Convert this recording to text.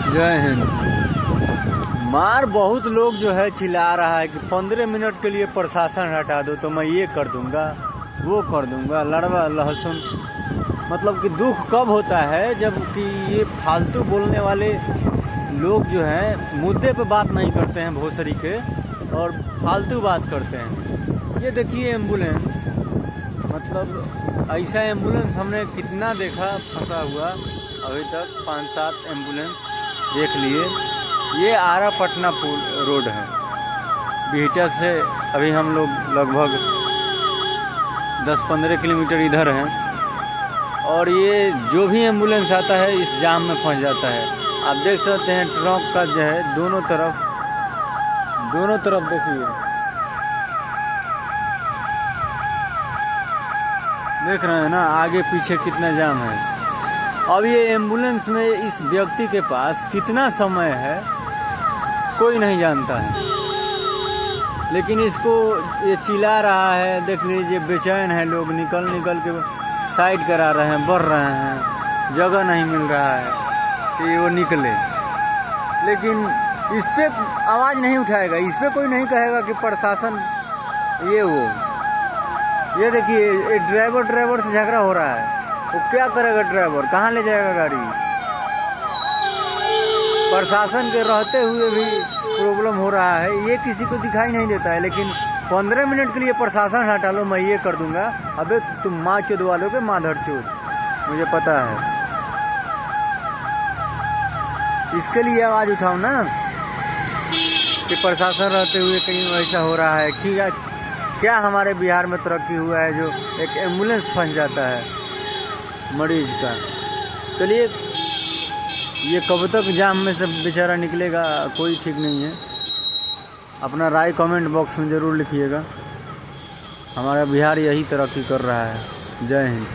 जय हिंद। मार बहुत लोग जो है चिल्ला रहा है कि 15 मिनट के लिए प्रशासन हटा दो तो मैं ये कर दूंगा वो कर दूंगा, लड़वा लहसुन। मतलब कि दुख कब होता है जब कि ये फालतू बोलने वाले लोग जो हैं मुद्दे पे बात नहीं करते हैं, भोसरी के, और फालतू बात करते हैं। ये देखिए एम्बुलेंस, मतलब ऐसा एम्बुलेंस हमने कितना देखा फंसा हुआ, अभी तक 5-7 एम्बुलेंस देख लिए। ये आरा पटना पुल रोड है, बिहटा से अभी हम लोग लगभग 10-15 किलोमीटर इधर हैं, और ये जो भी एम्बुलेंस आता है इस जाम में फंस जाता है। आप देख सकते हैं ट्रक का जो है दोनों तरफ देखिए, देख रहे हैं ना आगे पीछे कितना जाम है। अब ये एम्बुलेंस में इस व्यक्ति के पास कितना समय है कोई नहीं जानता है, लेकिन इसको ये चिल्ला रहा है। देख लीजिए बेचैन है लोग, निकल के साइड करा रहे हैं, बढ़ रहे हैं, जगह नहीं मिल रहा है कि वो निकले। लेकिन इस पे आवाज़ नहीं उठाएगा, इस पे कोई नहीं कहेगा कि प्रशासन ये वो। ये देखिए ये ड्राइवर से झगड़ा हो रहा है, वो क्या करेगा ड्राइवर, कहाँ ले जाएगा गाड़ी। प्रशासन के रहते हुए भी प्रॉब्लम हो रहा है, ये किसी को दिखाई नहीं देता है। लेकिन 15 मिनट के लिए प्रशासन हटा लो मैं ये कर दूंगा। अबे तुम माँ चोद वालों के माधर चोद, मुझे पता है। इसके लिए आवाज़ उठाओ ना कि प्रशासन रहते हुए कहीं ऐसा हो रहा है कि क्या हमारे बिहार में तरक्की हुआ है जो एक एम्बुलेंस फंस जाता है मरीज का। चलिए ये कब तक जाम में से बेचारा निकलेगा कोई ठीक नहीं है। अपना राय कमेंट बॉक्स में ज़रूर लिखिएगा। हमारा बिहार यही तरक्की कर रहा है। जय हिंद।